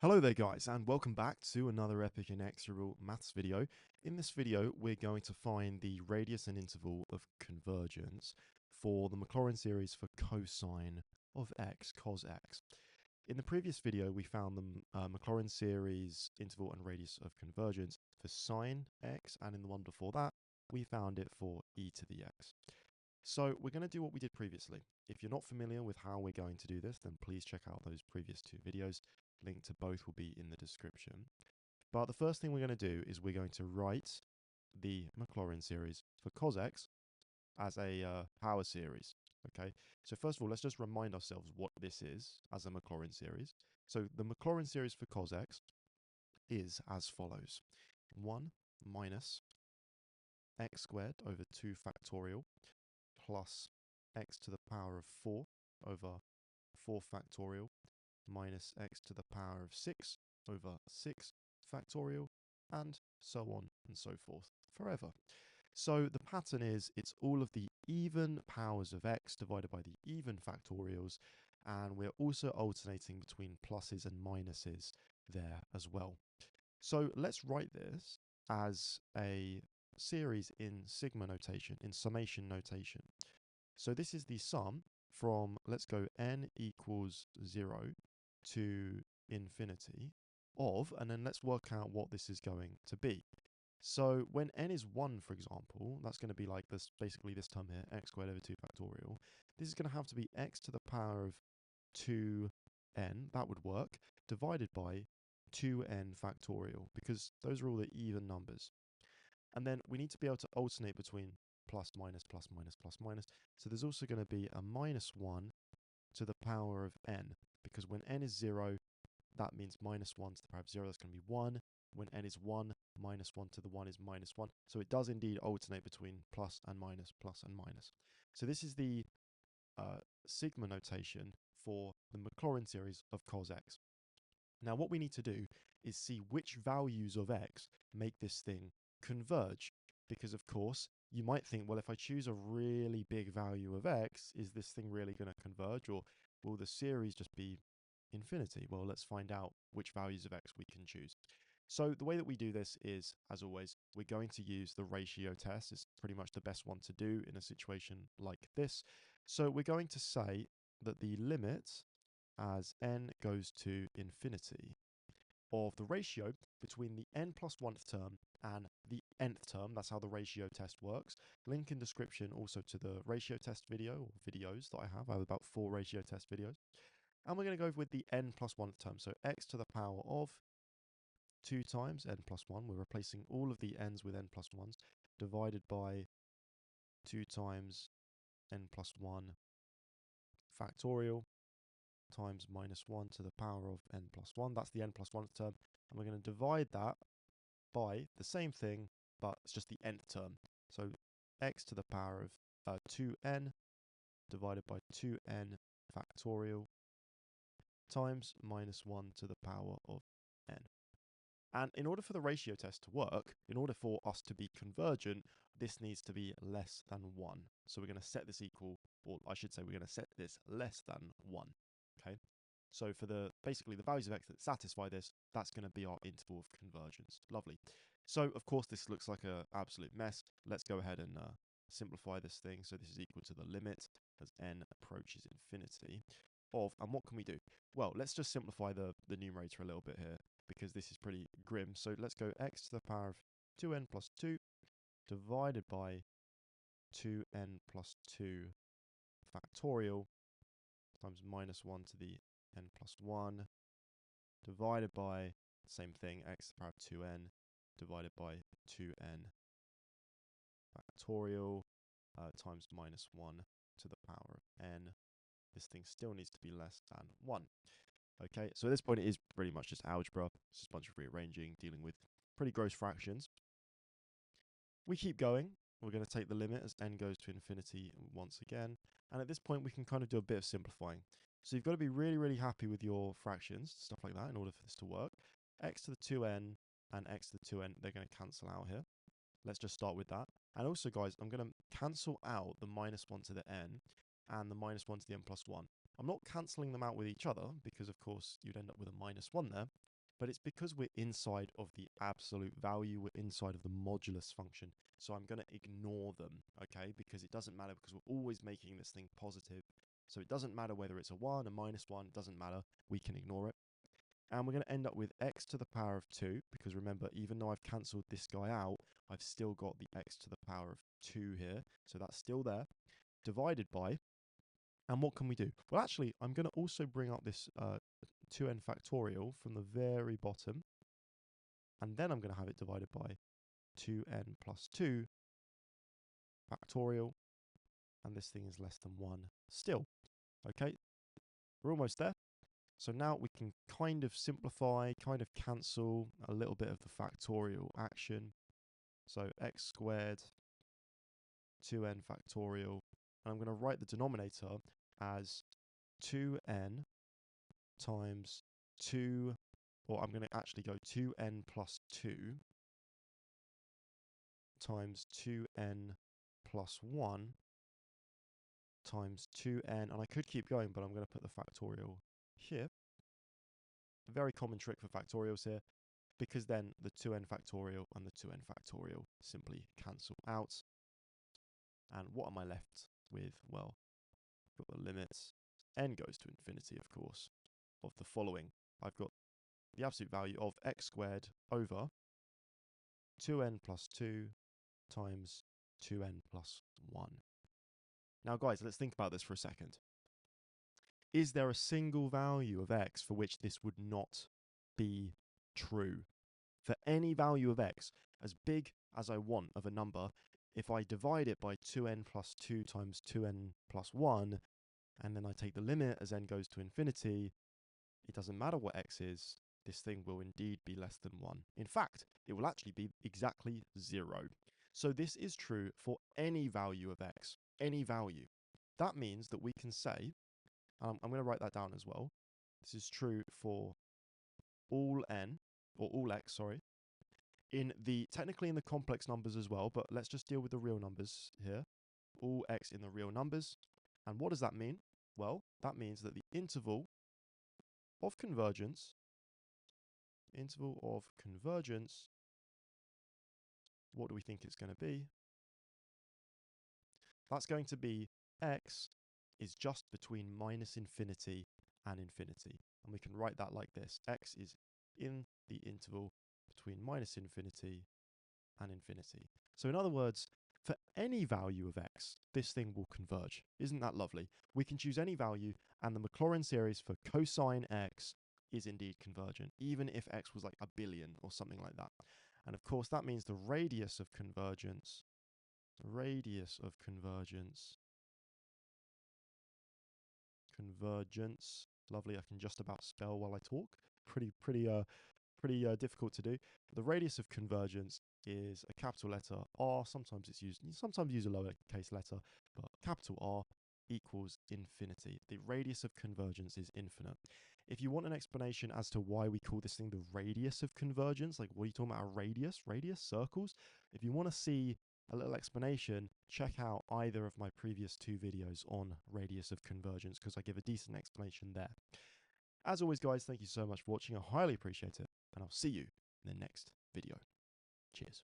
Hello there guys, and welcome back to another epic and inexorable maths video. In this video, we're going to find the radius and interval of convergence for the Maclaurin series for cosine of x, cos x. In the previous video, we found the Maclaurin series interval and radius of convergence for sine x, and in the one before that, we found it for e to the x. So we're going to do what we did previously. If you're not familiar with how we're going to do this, then please check out those previous two videos. Link to both will be in the description. But the first thing we're going to do is we're going to write the Maclaurin series for cos x as a power series. Okay, so first of all, let's just remind ourselves what this is as a Maclaurin series. So the Maclaurin series for cos x is as follows. 1 minus x squared over 2 factorial plus x to the power of 4 over 4 factorial minus x to the power of 6 over 6 factorial, and so on and so forth forever. So the pattern is it's all of the even powers of x divided by the even factorials, and we're also alternating between pluses and minuses there as well. So let's write this as a series in sigma notation, in summation notation. So this is the sum from, let's go n equals 0 to infinity of, and then let's work out what this is going to be. So when n is 1, for example, that's going to be like this, basically this term here, x squared over 2 factorial. This is going to have to be x to the power of 2n, that would work, divided by 2n factorial, because those are all the even numbers. And then we need to be able to alternate between plus, minus, plus, minus, plus, minus. So there's also going to be a minus 1 to the power of n, because when n is 0, that means minus 1 to the power of 0, that's going to be 1. When n is 1, minus 1 to the 1 is minus 1. So it does indeed alternate between plus and minus, plus and minus. So this is the sigma notation for the Maclaurin series of cos x. Now what we need to do is see which values of x make this thing converge, because of course you might think, well, if I choose a really big value of x, is this thing really going to converge, or will the series just be infinity? Well, let's find out which values of x we can choose. So the way that we do this is, as always, we're going to use the ratio test. It's pretty much the best one to do in a situation like this. So we're going to say that the limit as n goes to infinity of the ratio between the n plus 1th term and the nth term. That's how the ratio test works. Link in description also to the ratio test video, or videos that I have. I have about 4 ratio test videos. And we're going to go with the n plus 1th term. So x to the power of 2 times n plus 1. We're replacing all of the n's with n plus 1's, divided by 2 times n plus 1 factorial times minus 1 to the power of n plus 1. That's the n plus 1th term. And we're going to divide that by the same thing, but it's just the nth term. So x to the power of 2n divided by 2n factorial times minus 1 to the power of n. And in order for the ratio test to work, in order for us to be convergent, this needs to be less than 1. So we're going to set this equal, or I should say we're going to set this less than 1. Okay. So for basically the values of x that satisfy this, that's going to be our interval of convergence. Lovely. So of course this looks like an absolute mess. Let's go ahead and simplify this thing. So this is equal to the limit as n approaches infinity of, and what can we do? Well, let's just simplify the numerator a little bit here, because this is pretty grim. So let's go x to the power of 2n plus 2 divided by 2n plus 2 factorial times minus 1 to the n plus 1 divided by the same thing, x to the power of 2n divided by 2n factorial times minus 1 to the power of n. This thing still needs to be less than 1. Okay, so at this point it is pretty much just algebra. It's just a bunch of rearranging, dealing with pretty gross fractions. We keep going. We're going to take the limit as n goes to infinity once again. And at this point we can kind of do a bit of simplifying. So you've got to be really, really happy with your fractions, stuff like that, in order for this to work. X to the 2n and x to the 2n, they're going to cancel out here. Let's just start with that. And also, guys, I'm going to cancel out the minus 1 to the n and the minus 1 to the n plus 1. I'm not cancelling them out with each other, because of course you'd end up with a minus 1 there. but it's because we're inside of the absolute value, we're inside of the modulus function. So I'm going to ignore them, okay? Because it doesn't matter, because we're always making this thing positive. So it doesn't matter whether it's a 1, a -1, it doesn't matter. We can ignore it. And we're going to end up with x to the power of 2, because remember, even though I've cancelled this guy out, I've still got the x to the power of 2 here. So that's still there, divided by, and what can we do? Well, actually, I'm going to also bring up this 2n factorial from the very bottom, and then I'm going to have it divided by 2n plus 2 factorial, and this thing is less than 1 still. Okay, we're almost there. So now we can kind of simplify, kind of cancel a little bit of the factorial action. So x squared 2n factorial, and I'm going to write the denominator as 2n times 2, or I'm going to actually go 2n plus 2 times 2n plus 1 times 2n, and I could keep going, but I'm going to put the factorial here. A very common trick for factorials here, because then the 2n factorial and the 2n factorial simply cancel out. And what am I left with? Well, I've got the limits. N goes to infinity, of course, of the following. I've got the absolute value of x squared over 2n plus 2 times 2n plus 1. Now, guys, let's think about this for a second. Is there a single value of x for which this would not be true? For any value of x, as big as I want of a number, if I divide it by 2n plus 2 times 2n plus 1, and then I take the limit as n goes to infinity, it doesn't matter what x is, this thing will indeed be less than 1. In fact, it will actually be exactly 0. So this is true for any value of x, any value. That means that we can say, I'm going to write that down as well, this is true for all n, or all x, sorry, technically in the complex numbers as well, but let's just deal with the real numbers here. All x in the real numbers. And what does that mean? Well, that means that the interval of convergence, what do we think it's going to be? That's going to be x is just between minus infinity and infinity. And we can write that like this. X is in the interval between minus infinity and infinity. So in other words, for any value of x, this thing will converge. Isn't that lovely? We can choose any value, and the Maclaurin series for cosine x is indeed convergent, even if x was like 1 billion or something like that. And of course, that means the radius of convergence, lovely, I can just about spell while I talk. Pretty difficult to do. But the radius of convergence is a capital letter R. Sometimes you use a lowercase letter, but capital R equals infinity. The radius of convergence is infinite. If you want an explanation as to why we call this thing the radius of convergence, like what are you talking about, a radius, circles? If you want to see a little explanation, check out either of my previous 2 videos on radius of convergence, because I give a decent explanation there. As always, guys, thank you so much for watching. I highly appreciate it, and I'll see you in the next video. Cheers.